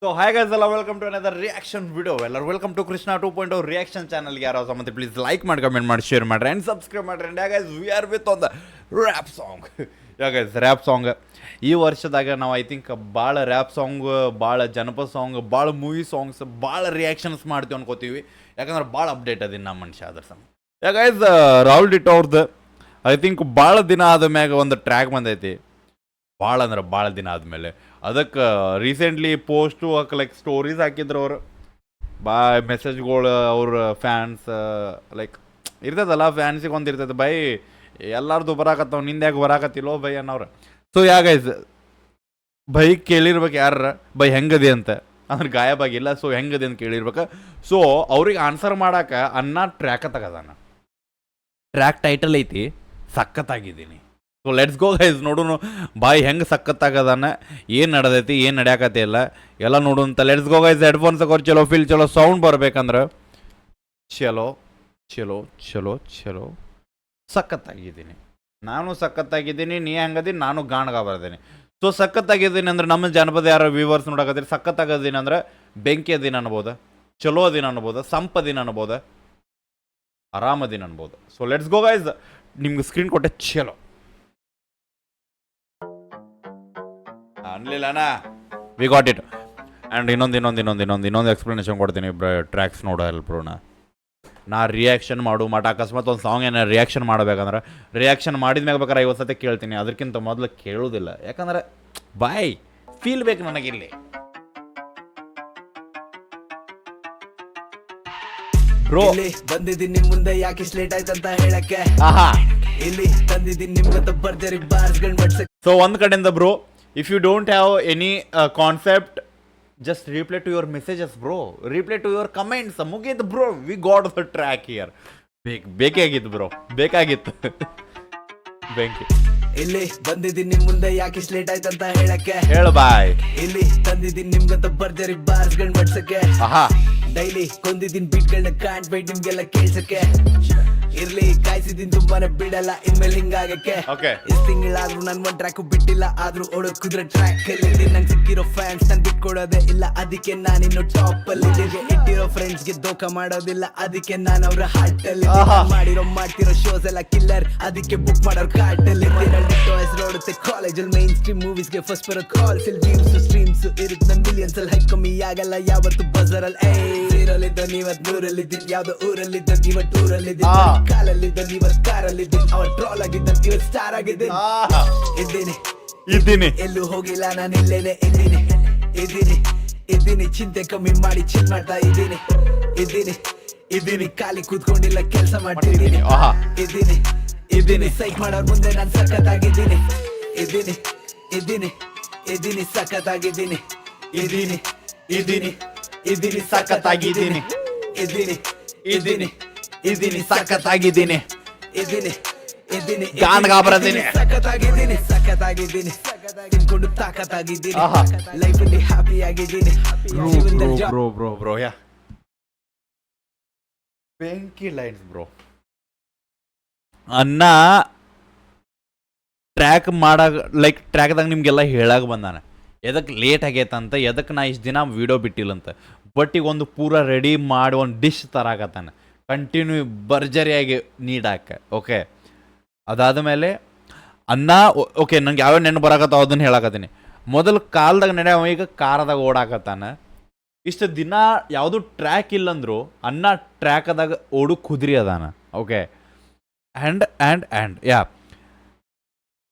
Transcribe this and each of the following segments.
So hi guys, hello, welcome to another reaction video. Well, welcome to Krishna 2.0 reaction channel. ಯಾರು Samantha please like ಮಾಡಿ comment ಮಾಡಿ share ಮಾಡ್ರಿ and subscribe ಮಾಡ್ರಿ. And guys, we are with on the rap song. guys, rap song ಈ ವರ್ಷದಾಗ ನಾವು I think ಭಾಳ rap song, ಭಾಳ ಜನಪದ ಸಾಂಗ್, ಭಾಳ ಮೂವಿ ಸಾಂಗ್ಸ್, ಭಾಳ ರಿಯಾಕ್ಷನ್ಸ್ ಮಾಡ್ತೀವಿ ಅನ್ಕೋತೀವಿ. ಯಾಕಂದ್ರೆ ಭಾಳ ಅಪ್ಡೇಟ್ ಅದೀನಿ ನಮ್ಮ ಮನುಷ್ಯ ಅದ್ರ ಸಮ. ಗೈಸ್, ರಾಹುಲ್ ಡಿಟ್ ಅವ್ರದ್ದು ಐ ಥಿಂಕ್ ಭಾಳ ದಿನ ಆದ ಮ್ಯಾಗ ಒಂದು ಟ್ರ್ಯಾಕ್ ಬಂದೈತಿ. ಭಾಳ ಅಂದ್ರೆ ಭಾಳ ದಿನ ಆದಮೇಲೆ ಅದಕ್ಕೆ ರೀಸೆಂಟ್ಲಿ ಪೋಸ್ಟು ಲೈಕ್ ಸ್ಟೋರೀಸ್ ಹಾಕಿದ್ರು ಅವರು. ಮೆಸೇಜ್ಗಳು ಅವ್ರ ಫ್ಯಾನ್ಸ್ ಲೈಕ್ ಇರ್ತದಲ್ಲ, ಫ್ಯಾನ್ಸಿಗೆ ಒಂದು ಇರ್ತದೆ ಬೈ ಎಲ್ಲಾರ್ದು ಬರಾಕತ್ತವ, ನಿಂದ್ಯಾಕೆ ಬರಾಕತ್ತಿಲ್ಲೋ ಬೈ ಅನ್ನೋರು. ಸೊ ಗೈಸ್, ಬೈ ಕೇಳಿರ್ಬೇಕು ಯಾರ ಬೈ ಹೆಂಗದೆ ಅಂತ, ಅಂದ್ರೆ ಗಾಯಬಾಗಿಲ್ಲ. ಸೊ ಹೆಂಗದೆ ಅಂತ ಕೇಳಿರ್ಬೇಕು. ಸೊ ಅವ್ರಿಗೆ ಆನ್ಸರ್ ಮಾಡಾಕ ಅನ್ನ ಟ್ರ್ಯಾಕ ತಗದಾನ. ಟ್ರ್ಯಾಕ್ ಟೈಟಲ್ ಐತಿ ಸಖತ್ತಾಗಿದ್ದೀನಿ. ಸೊ ಲೆಟ್ಸ್ ಗೋ ಗೈಸ್, ನೋಡೋಣ ಬಾಯ್ ಹೆಂಗೆ ಸಖತ್ತಾಗದಾನ, ಏನು ನಡೆದೈತಿ, ಏನು ನಡೆಯಕತ್ತೆ ಎಲ್ಲ ನೋಡುವಂತ. Let's go guys. ಹೆಡ್ಫೋನ್ಸ್ ಹಾಕೋರು, ಚಲೋ ಫೀಲ್, ಚಲೋ ಸೌಂಡ್ ಬರ್ಬೇಕಂದ್ರೆ ಚಲೋ ಚಲೋ ಚಲೋ ಚಲೋ. ಸಖತ್ತಾಗಿದ್ದೀನಿ, ನಾನು ಸಖತ್ತಾಗಿದ್ದೀನಿ. ನೀ ಹೆಂಗದೀನಿ, ನಾನು ಗಾಣಗ ಬರ್ತೀನಿ. ಸೊ ಸಖತ್ತಾಗಿದ್ದೀನಿ ಅಂದ್ರೆ ನಮ್ಮ ಜನಪದ ಯಾರು ವ್ಯೂವರ್ಸ್ ನೋಡಕತ್ತೀರಿ, ಸಖತ್ತಾಗದೀನಿ ಅಂದ್ರೆ ಬೆಂಕಿ ಅದಿನ ಅನ್ಬೋದು, ಚಲೋ ಅದಿನ ಅನ್ಬೋದು, ಸಂಪದಿನ ಅನ್ಬೋದು, ಆರಾಮದಿನ ಅನ್ಬೋದು. So let's go guys. ನಿಮ್ಗೆ ಸ್ಕ್ರೀನ್ ಕೊಟ್ಟೆ ಚಲೋ ಅನ್ಲಿಲ್ಲನಾ, ವಿ ಗಾಟ್ ಇಟ್. ಆ್ಯಂಡ್ ಇನ್ನೊಂದು ಎಕ್ಸ್ಪ್ಲನೇಷನ್ ಕೊಡ್ತೀನಿ ಟ್ರ್ಯಾಕ್ಸ್ ನೋಡಲ್ಲ ಬ್ರೋಣ. ನಾ ರಿಯಾಕ್ಷನ್ ಮಾಡು ಮಟ ಅಕಸ್ಮಾತ್ ಒಂದು ಸಾಂಗ್ ಏನಾರು ರಿಯಾಕ್ಷನ್ ಮಾಡ್ಬೇಕಂದ್ರೆ ರಿಯಾಕ್ಷನ್ ಮಾಡಿದ್ಮ್ಯಾಗ ಬೇಕಾರೆ 50 ಸತಿ ಕೇಳ್ತೀನಿ, ಅದಕ್ಕಿಂತ ಮೊದಲು ಕೇಳೋದಿಲ್ಲ. ಯಾಕಂದ್ರೆ ಬಾಯ್ ಫೀಲ್ ಬೇಕು ನನಗಿಲ್ಲಿ. ಬ್ರೋ ಬಂದಿದ್ದೀನಿ ಮುಂದೆ ಯಾಕೆ ಸ್ಲೇಟ್ ಆಯ್ತಂತ ಹೇಳಕ್ಕೆ, ಇಲ್ಲಿ ತಂದಿದ್ದೀನಿ ನಿಮ್ಗಂತ ಬರ್ಜರಿ ಬಾರ್ಸ್ಗಳ್ ಬಡ್ಸಕ್ಕೆ. ಸೊ ಒಂದು ಕಡೆಯಿಂದ bro, if you don't have any concept, just reply to your messages bro, reply to your comments. ಮುಗೀತು bro, we got the track here. ಬೇಕಾಗಿತ್ತು ಬ್ರೋ, ಬೇಕಾಗಿತ್ತು ಬೆಂಕಿ. ಇಲ್ಲಿ ಬಂದಿದ್ದೀನಿ ಮುಂದೆ ಯಾಕೆ ಸ್ಲೇಟ್ ಆಯ್ತಂತ ಹೇಳಕ್ಕೆ, ಹೇಳು ಬಾಯ್. ಇಲ್ಲಿ ತಂದಿದ್ದೀನಿ ನಿಮ್ಗಂತ ಬರ್ಜರಿ ಬಾರ್ಸ್ಗಳ್ ಬಡ್ಸಕ್ಕೆ. ಡೈಲಿ ಕೊಂದಿದ್ದೀನಿ ಬೀಟ್ಗಳನ್ನ ಕಾಂಟ್ ಬೈಟ್ ನಿಮ್ಗೆಲ್ಲ ಕೇಳ್ಸಕ್ಕೆ. ಇರ್ಲಿ ಕಾಯ್ಸಿದ್ದೀನಿ ತುಂಬಾನೇ ಬಿಡಲ್ಲ ಇನ್ಮೇಲೆ ಹಿಂಗಾಗಕ್ಕೆ. ಎಷ್ಟ್ ತಿಂಗಳಾದ್ರೂ ನನ್ ಒಂದ್ ಟ್ರ್ಯಾಕ್ ಬಿಟ್ಟಿಲ್ಲ, ಆದ್ರೂ ಓಡೋದ್ ಕುದ್ರೆ ಟ್ರ್ಯಾಕ್ ಅಲ್ಲಿ. ನಂಗೆ ಸಿಕ್ಕಿರೋ ಫ್ಯಾನ್ಸ್ ನನ್ ಬಿಟ್ಕೊಡೋದೇ ಇಲ್ಲ, ಅದಕ್ಕೆ ನಾನಿನ್ನು ಟಾಪ್ ಅಲ್ಲಿ. ಇಟ್ಟಿರೋ ಫ್ರೆಂಡ್ಸ್ ಗೆ ದೋಖ ಮಾಡೋದಿಲ್ಲ, ಅದಕ್ಕೆ ನಾನು ಅವ್ರ ಹಾರ್ಟ್ ಅಲ್ಲಿ. ಮಾಡ್ತಿರೋ ಶೋಸ್ ಎಲ್ಲ ಕಿಲ್ಲರ್, ಅದಕ್ಕೆ ಬುಕ್ ಮಾಡೋರ್ ಕಾರ್ಟ್ ಅಲ್ಲಿ. ನೋಡುತ್ತೆ ಕಾಲೇಜಲ್ಲಿ ಮೈನ್ ಸ್ಟ್ರೀಮ್ ಮೂವೀಸ್ ಗೆ ಫಸ್ಟ್ ಬರೋ ಕಾಲ್ಸ್, ವ್ಯೂಸ್ ಸ್ಟ್ರೀಮ್ಸ್ ಇರುತ್ತೆ ನನ್ ಮಿಲಿಯನ್ಸ್ ಅಲ್ಲಿ. ಹೈ ಕಮ್ಮಿ ಆಗಲ್ಲ ಯಾವತ್ತು ಬಜರ್ ಅಲ್ಲಿ. ಇರಲಿದ್ದ ನೀವತ್ 100ರಲ್ಲಿದ್ದೀನಿ, ಯಾವ್ದೋ ಊರಲ್ಲಿದ್ದ ನೀವತ್ ಊರಲ್ಲಿದ್ದೀನಿ, ಕಾಲಲ್ಲಿದ್ದ ನೀವತ್ ಕಾರಲ್ಲಿದ್ದೀನಿ, ಅವ ಟ್ರಾಲ್ ಆಗಿದ್ದ ಇವತ್ ಸ್ಟಾರ್ ಆಗಿದ್ದೀನಿ. ಇದ್ದೀನಿ ಎಲ್ಲೂ ಹೋಗಿಲ್ಲ, ನಾನು ಇಲ್ಲೇನೆ ಇದ್ದೀನಿ ಚಿಂತೆ ಕಮ್ಮಿ ಮಾಡಿ ಚಿಲ್ ಮಾಡ್ತಾ ಇದ್ದೀನಿ ಖಾಲಿ ಕೂತ್ಕೊಂಡಿಲ್ಲ, ಕೆಲಸ ಮಾಡ್ತಿದ್ದೀನಿ. ಇದ್ದೀನಿ ಸೈಕ್ ಮಾಡೋರ್ ಮುಂದೆ ನಾನು ಸಖತ್ತಾಗಿದ್ದೀನಿ. ಇದ್ದೀನಿ ಸಖತ್ತಾಗಿದ್ದೀನಿ. ಇದ್ದೀನಿ ಸಖತ್ತಾಗಿದ್ದೀನಿ. ಇದ್ದೀನಿ ಸಖತ್ತಾಗಿದ್ದೀನಿ. ಇದ್ದೀನಿ ಗಾಣಗಾಬರದೀನಿ. ಸಖತ್ತಾಗಿದ್ದೀನಿ ತಿನ್ಕೊಂಡು ತಾಕತ್ತಾಗಿದ್ದೀನಿ. ಲೈಫಲ್ಲಿ ಹ್ಯಾಪಿ ಆಗಿದ್ದೀನಿ. ಬ್ರೋ ಯಾ ಬೆಂಕಿ ಲೈನ್ಸ್ ಬ್ರೋ. ಅನ್ನ ಟ್ರ್ಯಾಕ್ ಮಾಡಾಗ ಲೈಕ್ ಟ್ರ್ಯಾಕ್ದಾಗ ನಿಮ್ಗೆಲ್ಲ ಹೇಳಾಗ ಬಂದಾನ ಎದಕ್ಕೆ ಲೇಟ್ ಆಗೈತಂತ, ಎದಕ್ಕೆ ನಾ ಇಷ್ಟು ದಿನ ವೀಡಿಯೋ ಬಿಟ್ಟಿಲ್ಲಂತ. ಬಟ್ ಈಗ ಒಂದು ಪೂರ ರೆಡಿ ಮಾಡಿ ಒಂದು ಡಿಶ್ ತರಾಕತ್ತಾನ ಕಂಟಿನ್ಯೂ ಭರ್ಜರಿಯಾಗಿ ನೀಡಾಕ. ಓಕೆ, ಅದಾದಮೇಲೆ ಅನ್ನ ಓಕೆ, ನಂಗೆ ಯಾವ್ಯಾವ ನೆನಪು ಬರಾಕತ್ತಾವ ಅದನ್ನು ಹೇಳಾಕತ್ತೀನಿ. ಮೊದಲು ಕಾಲ್ದಾಗ ನಡೆಯವ, ಈಗ ಕಾರದಾಗ ಓಡಾಕತ್ತಾನ. ಇಷ್ಟು ದಿನ ಯಾವುದು ಟ್ರ್ಯಾಕ್ ಇಲ್ಲಂದ್ರು ಅನ್ನ ಟ್ರ್ಯಾಕದಾಗ ಓಡು ಕುದುರಿ ಅದಾನ. ಓಕೆ, ಆ್ಯಂಡ್ ಯಾ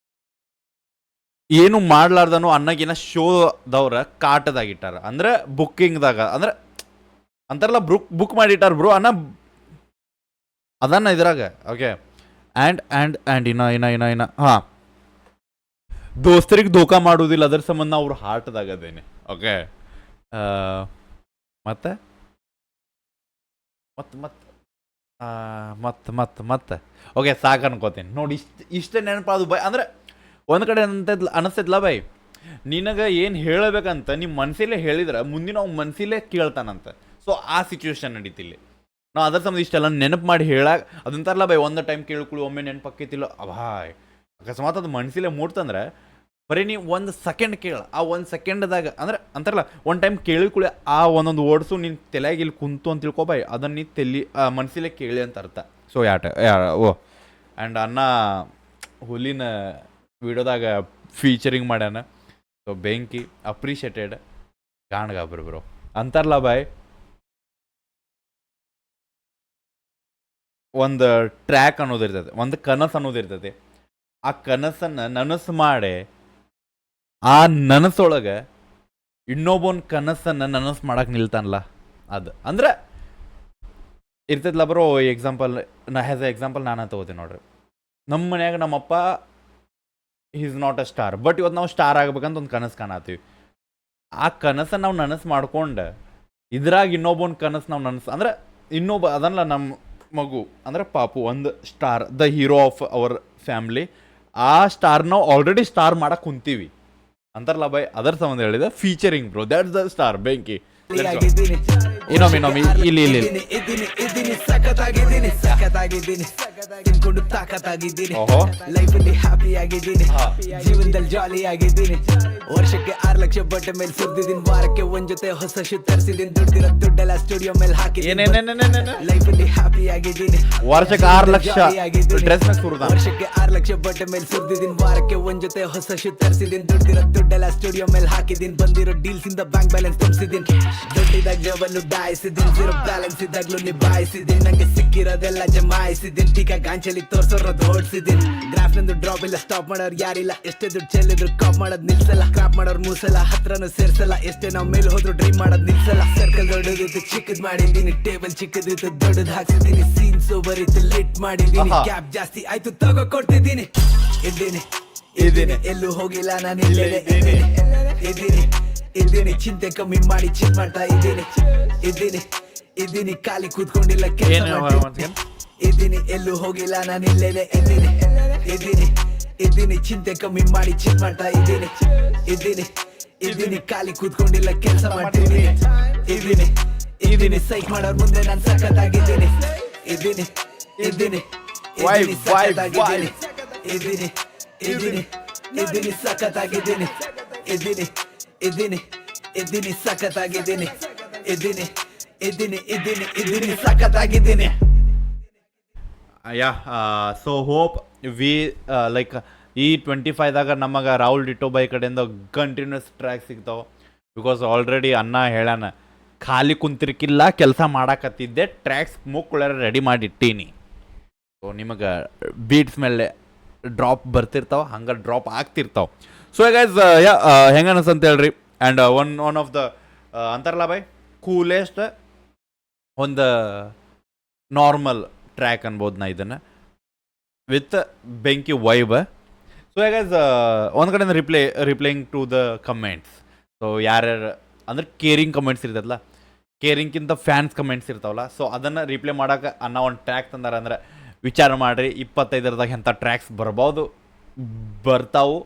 ಏನು ಮಾಡ್ಲಾರ್ದನು ಅನ್ನಗಿನ ಶೋದವ್ರ ಕಾಟದಾಗಿಟ್ಟಾರ, ಅಂದ್ರೆ ಬುಕ್ಕಿಂಗ್ದಾಗ, ಅಂದ್ರೆ ಅಂತಾರಲ್ಲ ಬುಕ್ ಮಾಡಿಟ್ಟಾರ ಬ್ರೋ ಅನ್ನ ಅದನ್ನ ಇದ್ರಾಗ. ಓಕೆ, ಆ್ಯಂಡ್ ಇನ್ನ ದೋಸ್ತರಿಗೆ ಧೋಕಾ ಮಾಡೋದಿಲ್ಲ, ಅದ್ರ ಸಂಬಂಧ ಅವ್ರು ಹಾರ್ಟ್ದಾಗ ಅದೇನೆ. ಓಕೆ, ಮತ್ತೆ ಓಕೆ ಸಾಕು ಅನ್ಕೋತೀನಿ ನೋಡಿ. ಇಷ್ಟೇ ನೆನಪಾದು ಬೈ. ಅಂದ್ರೆ ಒಂದು ಕಡೆ ಅನಿಸ್ತೈತ್ಲ ಬೈ, ನಿನಗೆ ಏನು ಹೇಳಬೇಕಂತ ನಿಮ್ಮ ಮನಸ್ಸಲ್ಲೇ ಹೇಳಿದ್ರೆ ಮುಂದಿನ ಅವ್ನು ಮನಸ್ಸಲ್ಲೇ ಕೇಳ್ತಾನಂತ. ಸೊ ಆ ಸಿಚುವೇಶನ್ ನಡೀತಿಲ್ಲಿ. ನಾವು ಅದ್ರ ಸಂಬಂಧ ಇಷ್ಟೆಲ್ಲ ನೆನಪು ಮಾಡಿ ಹೇಳಾಕ ಅದಂತಾರಲ್ಲ ಬೈ, ಒಂದು ಟೈಮ್ ಕೇಳ್ಕೊಳ್ಳಿ ಒಮ್ಮೆ ನೆನಪು ಆಕೈತಿಲ್ಲ ಭಾಯ್, ಅಕಸ್ಮಾತ್ ಅದು ಮನಸ್ಸಲ್ಲೇ ಮೂಡ್ತಂದ್ರೆ ಬರೀ ನೀವು ಒಂದು ಸೆಕೆಂಡ್ ಕೇಳ, ಆ ಒಂದು ಸೆಕೆಂಡ್ದಾಗ ಅಂದ್ರೆ ಅಂತಾರಲ್ಲ ಒಂದು ಟೈಮ್ ಕೇಳಿ ಕುಳಿ ಆ ಒಂದೊಂದು ವರ್ಡ್ಸು ನಿನ್ನ ತಲೆಯಾಗ ಇಲ್ಲಿ ಕುಂತು ಅಂತ ತಿಳ್ಕೊಬಾಯ್, ಅದನ್ನು ನೀ ಮನಸ್ಸಲ್ಲೇ ಕೇಳಿ ಅಂತ ಅರ್ಥ. ಸೊ ಓ ಆ್ಯಂಡ್ ಅನ್ನ ಹುಲಿನ ವಿಡಿಯೋದಾಗ ಫೀಚರಿಂಗ್ ಮಾಡ್ಯಾನ. ಸೊ ಬೆಂಕಿ ಅಪ್ರಿಷಿಯೇಟೆಡ್ ಗಾಣಗಾಬ್ರು ಬ್ರೋ ಅಂತಾರಲ್ಲ ಬಾಯ್. ಒಂದು ಟ್ರ್ಯಾಕ್ ಅನ್ನೋದಿರ್ತದೆ, ಒಂದು ಕನಸು ಅನ್ನೋದಿರ್ತದೆ. ಆ ಕನಸನ್ನು ನನಸು ಮಾಡಿ ಆ ನನಸೊಳಗೆ ಇನ್ನೊಬ್ಬನ ಕನಸನ್ನು ನನಸು ಮಾಡಕ್ಕೆ ನಿಲ್ತಾನಲ್ಲ, ಅದು ಅಂದ್ರೆ ಇರ್ತೈತಲ್ಲ ಬರೋ. ಎಕ್ಸಾಂಪಲ್ ಆ್ಯಸ್ ಎ ಎಕ್ಸಾಂಪಲ್ ನಾನು ತಗೋತೀನಿ ನೋಡ್ರಿ. ನಮ್ಮ ಮನ್ಯಾಗ ನಮ್ಮಪ್ಪ is not a star, but ಇವತ್ತು ನಾವು ಸ್ಟಾರ್ ಆಗ್ಬೇಕಂತ ಒಂದು ಕನಸು ಕಾಣತ್ತೀವಿ. ಆ ಕನಸನ್ನು ನಾವು ನನಸು ಮಾಡ್ಕೊಂಡು ಇದ್ರಾಗ ಇನ್ನೊಬ್ಬನ ಕನಸು ನಾವು ಅಂದ್ರೆ ಇನ್ನೊಬ್ಬ ಅದನ್ನಲ್ಲ ನಮ್ಮ ಮಗು ಅಂದ್ರೆ ಪಾಪು ಒಂದು star, the hero of our family. ಆ ಸ್ಟಾರ್ ನಾವು ಆಲ್ರೆಡಿ ಸ್ಟಾರ್ ಮಾಡಕ್ಕೆ ಕುಂತೀವಿ ಅಂತಾರಲ್ಲ ಬಾಯ್, ಅದರ ಸಂಬಂಧ ಹೇಳಿದೆ featuring bro, that's the star ಬೆಂಕಿ. ಇನ್ನೊಮ್ಮೆ ತಿನ್ಕೊಂಡು ತಾಕತ್ತಾಗಿದ್ದೀನಿ, ಲೈಫಲ್ಲಿ ಹ್ಯಾಪಿ ಆಗಿದ್ದೀನಿ, ಜೀವನದಲ್ಲಿ ಜಾಲಿ ಆಗಿದ್ದೀನಿ. ವರ್ಷಕ್ಕೆ 6 ಲಕ್ಷ ಬಟ್ಟೆ ಮೇಲೆ ಸುರಿದಿದ್ದೀನಿ, ವಾರಕ್ಕೆ ಒಂದ್ ಜೊತೆ ಹೊಸ ಶೂ ತರಿಸಿದ್ದೀನಿ, ದುಡ್ಡಿರೋ ದುಡ್ಡೆಲ್ಲ ಸ್ಟುಡಿಯೋ ಮೇಲೆ ಹಾಕಿದ್ದೀನಿ. ಲೈಫಲ್ಲಿ ಹ್ಯಾಪಿ ಆಗಿದ್ದೀನಿ, ವರ್ಷಕ್ಕೆ 6 ಲಕ್ಷ ವರ್ಷಕ್ಕೆ 6 ಲಕ್ಷ ಬಟ್ಟೆ ಮೇಲೆ ಸುರಿದಿದ್ದೀನಿ, ವಾರಕ್ಕೆ ಒಂದ್ ಜೊತೆ ಹೊಸ ಶೂ ತರಿಸಿದ್ದೀನಿ, ದುಡ್ಡಿರೋ ದುಡ್ಡೆಲ್ಲ ಸ್ಟುಡಿಯೋ ಮೇಲೆ ಹಾಕಿದ್ದೀನಿ, ಬಂದಿರೋ ಡೀಲ್ಸ್ ಇಂದ ಬ್ಯಾಂಕ್ ಬ್ಯಾಲೆನ್ಸ್ ತುಂಬಿಸಿದ್ದೀನಿ, ದುಡ್ಡಿದಾಗ ಜವಲ್ಲು ಡಾಯಿಸಿದ್ದೀನಿ, ಜೀರೋ ಬ್ಯಾಲೆನ್ಸ್ ಇದ್ದಾಗ್ಲೂ ನಿಭಾಯಿಸಿದ್ದೀನಿ, ನಂಗೆ ಸಿಕ್ಕಿರೋದೆಲ್ಲ ಜಮಾಯಿಸಿದ್ದೀನಿ, ಟೀಕಾ ಗಾಂಚಲಿ ತೋರ್ಸೋರದ್ದು ಓಡಿಸಿದ್ದೀನಿ, ಗ್ರಾಫ್ ನಂದು ಡ್ರಾಪ್ ಇಲ್ಲ, ಸ್ಟಾಪ್ ಮಾಡೋರು ಯಾರಿಲ್ಲ, ಎಷ್ಟೇ ದುಡ್ಡು ಚೆಲ್ಲಿದ್ರು ಕಾಪ್ ಮಾಡೋದು ನಿಲ್ಸಲ್ಲ, ಕ್ರಾಪ್ ಮಾಡೋರು ಮೂಸಲ್ಲ, ಹತ್ರನೂ ಸೇರ್ಸಲ್ಲ, ಎಷ್ಟೇ ನಾವು ಮೇಲೆ ಹೋದ್ರು ಡ್ರೀಮ್ ಮಾಡೋದು ನಿಲ್ಸಲ್ಲ, ಸರ್ಕಲ್ ದೊಡ್ಡದಿತ್ತು ಚಿಕ್ಕದ್ ಮಾಡಿದ್ದೀನಿ, ಟೇಬಲ್ ಚಿಕ್ಕದಿತ್ತು ದೊಡ್ಡದು ಹಾಕ್ಸಿದ್ದೀನಿ, ಸೀನ್ ಸೋಬರ್ ಇತ್ತು ಲಿಟ್ ಮಾಡಿದ್ದೀನಿ, ಕ್ಯಾಪ್ ಜಾಸ್ತಿ ಆಯ್ತು ತಗೋ ಕೊಡ್ತಿದ್ದೀನಿ, ಇದ್ದೀನಿ ಎಲ್ಲೂ ಹೋಗಿಲ್ಲ ನಾನು ಇದ್ದೇನೆ, ಇದ್ದೀನಿ ಚಿಂತೆ ಕಮ್ಮಿ ಮಾಡಿ ಚಿಲ್ ಮಾಡ್ತಾ ಇದ್ದೀನಿ ಖಾಲಿ ಕೂತ್ಕೊಂಡಿಲ್ಲ ಕೆಲಸ ಮಾಡ್ತೀನಿ, ಇದ್ದೀನಿ ಎಲ್ಲೂ ಹೋಗಿಲ್ಲ ನಾನು ಇಲ್ಲೇನೆ, ಇದ್ದೀನಿ ಚಿಂತೆ ಕಮ್ಮಿ ಮಾಡಿ ಚಿಲ್ ಮಾಡ್ತಾ ಇದ್ದೀನಿ ಖಾಲಿ ಕೂತ್ಕೊಂಡಿಲ್ಲ ಕೆಲಸ ಮಾಡ್ತೀನಿ, ಇದ್ದೀನಿ ಸೈಕ್ ಮಾಡೋರ್ ಮುಂದೆ ನಾನು ಸಖತ್ತಾಗಿದ್ದೀನಿ, ಇದ್ದೀನಿ ಸಖತ್ತಾಗಿದ್ದೀನಿ, ಇದ್ದೀನಿ ಸಖತ್ತಾಗಿದ್ದೀನಿ, ಇದ್ದೀನಿ ಸಖತ್ತಾಗಿದ್ದೀನಿ, ಇದ್ದೀನಿ ಸಖತ್ತಾಗಿದ್ದೀನಿ. Yeah so hope we like ಈ 25ದಾಗ ನಮಗೆ ರಾಹುಲ್ ಡಿಟೋ ಬೈ ಕಡೆಯಿಂದ ಕಂಟಿನ್ಯೂಸ್ ಟ್ರ್ಯಾಕ್ ಸಿಗ್ತಾವೆ. ಬಿಕಾಸ್ ಆಲ್ರೆಡಿ ಅನ್ನ ಹೇಳ್ಯಾನ ಖಾಲಿ ಕುಂತಿರ್ಕಿಲ್ಲ, ಕೆಲಸ ಮಾಡಾಕತ್ತಿದ್ದೆ, ಟ್ರ್ಯಾಕ್ಸ್ ಮುಕ್ಕುಳ್ಯಾರ ರೆಡಿ ಮಾಡಿಟ್ಟೀನಿ. ಸೊ ನಿಮಗೆ ಬೀಟ್ಸ್ ಮೇಲೆ ಡ್ರಾಪ್ ಬರ್ತಿರ್ತಾವೆ, ಹಂಗೆ ಡ್ರಾಪ್ ಆಗ್ತಿರ್ತಾವೆ. ಸೊ ಗೈಸ್ ಹೆಂಗೆ ಅನಿಸ್ ಅಂತ ಹೇಳ್ರಿ. ಆ್ಯಂಡ್ ಒನ್ ಆಫ್ ದ ಅಂತಾರಲ್ಲ ಬೈ ಕೂಲೆಸ್ಟ್ ಒಂದು ನಾರ್ಮಲ್ ಟ್ರ್ಯಾಕ್ ಅನ್ಬೋದು ನಾ ಇದನ್ನು, ವಿತ್ ಬೆಂಕಿ ವೈಬ್. ಸೊ ಗೈಸ್ ಒಂದು ಕಡೆಯಿಂದ replying to the comments. So ಯಾರ್ಯಾರು ಅಂದ್ರೆ ಕೇರಿಂಗ್ ಕಮೆಂಟ್ಸ್ ಇರ್ತದಲ್ಲ, ಕೇರಿಂಗ್ಕಿಂತ ಫ್ಯಾನ್ಸ್ ಕಮೆಂಟ್ಸ್ ಇರ್ತಾವಲ್ಲ, ಸೊ ಅದನ್ನು ರಿಪ್ಲೈ ಮಾಡೋಕೆ ಅನ್ನ ಒಂದು ಟ್ರ್ಯಾಕ್ ತಂದಾರ. ಅಂದ್ರೆ ವಿಚಾರ ಮಾಡಿರಿ, 25ರದಾಗ ಎಂಥ ಟ್ರ್ಯಾಕ್ಸ್ ಬರ್ತಾವು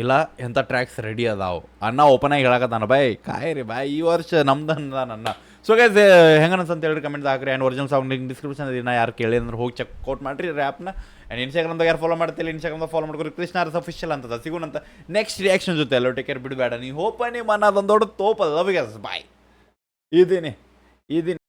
ಇಲ್ಲ ಎಂಥ ಟ್ರ್ಯಾಕ್ಸ್ ರೆಡಿ ಅದಾವು. ಅನ್ನ ಓಪನ್ ಆಗಿ ಹೇಳಕತ್ತಾನ ಬಾಯ್, ಕಾಯಿರಿ ಬಾಯ್, ಈ ವರ್ಷ ನಮ್ದು ನನ್ನ. ಸೊ ಗೈಸ್ ಹೆಂಗೆ ಅಂತ ಹೇಳ್ರಿ, ಕಮೆಂಟ್ ಹಾಕ್ರಿ. And original song link description ಇದನ್ನ ಯಾರು ಕೇಳಿ ಅಂದ್ರೆ ಹೋಗಿ ಚೆಕ್ಔಟ್ ಮಾಡಿರಿ ರ್ಯಾಪ್ನ. ಆ್ಯಂಡ್ ಇನ್ಸ್ಟಾಗ್ರಾಮ್ದಾಗ ಯಾರು ಫಾಲೋ ಮಾಡ್ತಿಲ್ಲ, ಇನ್ಸ್ಟಾಗ್ರಾಮ್ದಾಗ ಫಾಲೋ ಮಾಡ್ಕೊರಿ, ಕೃಷ್ಣ ಅರಸ್ ಅಫಿಷಿಯಲ್ ಅಂತದ. ಸಿಗೋಣಂತ ನೆಕ್ಸ್ಟ್ ರಿಯಾಕ್ಷನ್ ಜೊತೆ. ಎಲ್ಲೋ ಟೇಕ್ ಕೇರ್, ಬಿಡಬೇಡ ನೀವು ಹೋಪ ನಿಮ್ಮ ಅನ್ನೋದೊಂದು ದೊಡ್ಡ ತೋಪ ಲವ್ ಗ್ಯಾಸ್ ಬಾಯ್. ಇದೀನಿ